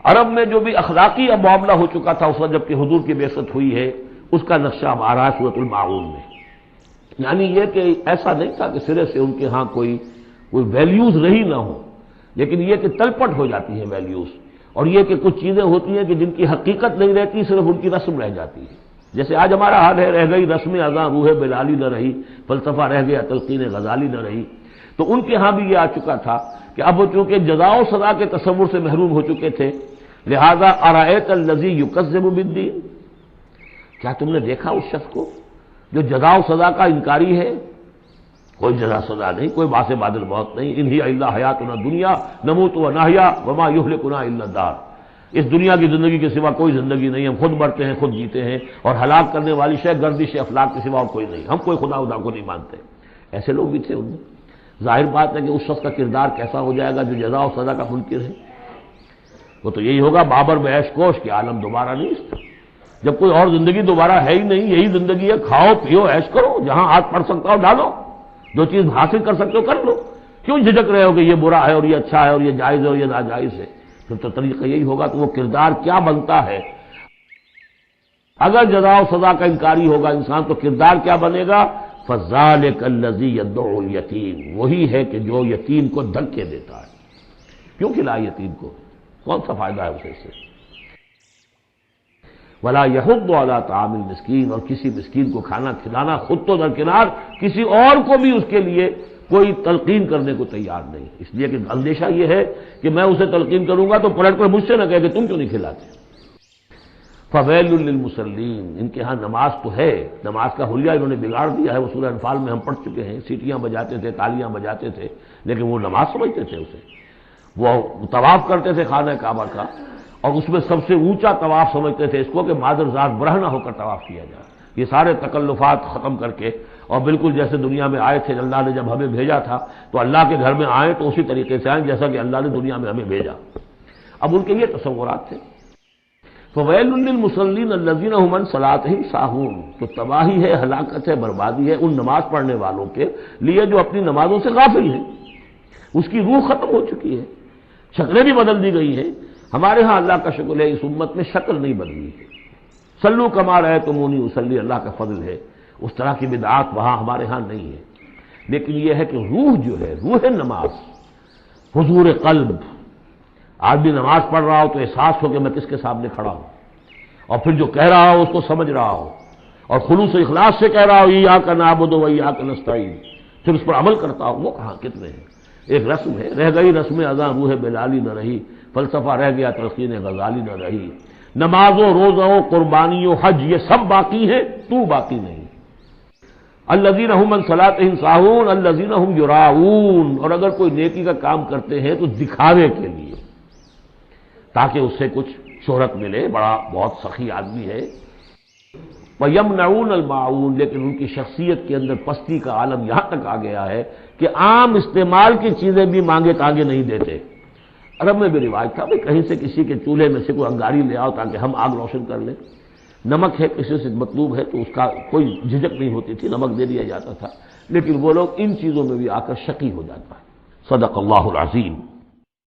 عرب میں جو بھی اخلاقی اب معاملہ ہو چکا تھا اس وقت جب کہ حضور کی بعثت ہوئی ہے، اس کا نقشہ اب آ رہا ہے سورۃ الماعون میں۔ یعنی یہ کہ ایسا نہیں تھا کہ سرے سے ان کے ہاں کوئی ویلیوز رہی نہ ہو، لیکن یہ کہ تلپٹ ہو جاتی ہیں ویلیوز، اور یہ کہ کچھ چیزیں ہوتی ہیں کہ جن کی حقیقت نہیں رہتی، صرف ان کی رسم رہ جاتی ہے۔ جیسے آج ہمارا حال ہے، رہ گئی رسم اذاں روح بلالی نہ رہی، فلسفہ رہ گیا تلقین غزالی نہ رہی۔ تو ان کے ہاں بھی یہ آ چکا تھا کہ اب وہ چونکہ جزا و سزا کے تصور سے محروم ہو چکے تھے، لہذا ارأیت الذی یکذب بالدین، کیا تم نے دیکھا اس شخص کو جو جزا و سزا کا انکاری ہے؟ کوئی جزا سزا نہیں، کوئی باعث بعد الموت نہیں، ان ہی الا حیاتنا دنیا نموت و نحیا وما یہلکنا الا الدار، اس دنیا کی زندگی کے سوا کوئی زندگی نہیں، ہم خود مرتے ہیں خود جیتے ہیں، اور ہلاک کرنے والی شے گردش افلاک کے سوا اور کوئی نہیں، ہم کوئی خدا کو نہیں مانتے۔ ایسے لوگ بھی تھے ان میں۔ ظاہر بات ہے کہ اس شخص کا کردار کیسا ہو جائے گا جو جزا و سزا کا منکر ہے؟ وہ تو یہی ہوگا بابر بیش کوش کہ عالم دوبارہ نہیں اس کا، جب کوئی اور زندگی دوبارہ ہے ہی نہیں، یہی زندگی ہے، کھاؤ پیو عیش کرو، جہاں ہاتھ پڑ سکتا ہو ڈالو، جو چیز حاصل کر سکتے ہو کر لو، کیوں جھجک رہے ہو کہ یہ برا ہے اور یہ اچھا ہے اور یہ جائز ہے اور یہ ناجائز ہے؟ پھر تو طریقہ یہی ہوگا کہ وہ کردار کیا بنتا ہے۔ اگر جزا و سزا کا انکاری ہوگا انسان تو کردار کیا بنے گا؟ فَذَلِكَ الَّذِي يَدُعُّ الْيَتِيمَ، وہی ہے کہ جو یتیم کو دھکے دیتا ہے۔ کیوں کھلائے یتیم کو؟ کون سا فائدہ ہے اسے سے؟ وَلَا يَحُضُّ عَلَىٰ طَعَامِ الْمِسْكِينِ، اور کسی مسکین کو کھانا کھلانا خود تو درکنار، کسی اور کو بھی اس کے لیے کوئی تلقین کرنے کو تیار نہیں، اس لیے کہ اندیشہ یہ ہے کہ میں اسے تلقین کروں گا تو پلٹ کر مجھ سے نہ کہے کہ تم کیوں نہیں کھلاتے۔ فَوَيْلٌ لِّلْمُصَلِّينَ، ان کے ہاں نماز تو ہے، نماز کا حلیہ انہوں نے بگاڑ دیا ہے، وہ سورہ انفال میں ہم پڑھ چکے ہیں، سیٹیاں بجاتے تھے، تالیاں بجاتے تھے، لیکن وہ نماز سمجھتے تھے اسے، وہ طواف کرتے تھے خانہ کعبہ کا، اور اس میں سب سے اونچا طواف سمجھتے تھے اس کو کہ مادر ذات برہنہ ہو کر طواف کیا جائے، یہ سارے تکلفات ختم کر کے، اور بالکل جیسے دنیا میں آئے تھے، اللہ نے جب ہمیں بھیجا تھا تو اللہ کے گھر میں آئیں تو اسی طریقے سے آئیں جیسا کہ اللہ نے دنیا میں ہمیں بھیجا۔ اب ان کے یہ تصورات تھے۔ فَوَيْلٌ لِّلْمُصَلِّينَ الَّذِينَ هُمْ عَنْ صَلَاتِهِمْ سَاهُونَ، تو تباہی ہے، ہلاکت ہے، بربادی ہے ان نماز پڑھنے والوں کے لیے جو اپنی نمازوں سے غافل ہیں، اس کی روح ختم ہو چکی ہے، شکلیں بھی بدل دی گئی ہیں۔ ہمارے ہاں اللہ کا شکر ہے اس امت میں شکل نہیں بدلی ہے، صلو کما رأیتمونی اصلی، اللہ کا فضل ہے، اس طرح کی بدعات وہاں ہمارے ہاں نہیں ہے، لیکن یہ ہے کہ روح جو ہے، روح نماز، حضور قلب، آدمی نماز پڑھ رہا ہو تو احساس ہو کہ میں کس کے سامنے کھڑا ہوں، اور پھر جو کہہ رہا ہو اس کو سمجھ رہا ہو، اور خلوص و اخلاص سے کہہ رہا ہو ایاک نعبد و ایاک نستعین، پھر اس پر عمل کرتا ہو، وہ کہاں کتنے ہیں؟ ایک رسم ہے، رہ گئی رسم اذاں روح بلالی نہ رہی، فلسفہ رہ گیا تلقین غزالی نہ رہی، نماز و روزہ و قربانی و حج یہ سب باقی ہے، تو باقی نہیں۔ الذین هم عن صلاتهم ساہون الذین هم یراؤون، اور اگر کوئی نیکی کا کام کرتے ہیں تو دکھاوے کے لیے، تاکہ اس سے کچھ شہرت ملے، بڑا بہت سخی آدمی ہے۔ وَيَمْنَعُونَ الْمَاعُونَ، لیکن ان کی شخصیت کے اندر پستی کا عالم یہاں تک آ گیا ہے کہ عام استعمال کی چیزیں بھی مانگے تانگے نہیں دیتے۔ عرب میں بھی رواج تھا کہ کہیں سے کسی کے چولہے میں سے کوئی انگاری لے آؤ تاکہ ہم آگ روشن کر لیں، نمک ہے کسی سے مطلوب ہے تو اس کا کوئی جھجک نہیں ہوتی تھی، نمک دے دیا جاتا تھا، لیکن وہ لوگ ان چیزوں میں بھی آ کر شقی ہو جاتا ہے۔ صدق اللہ العظیم۔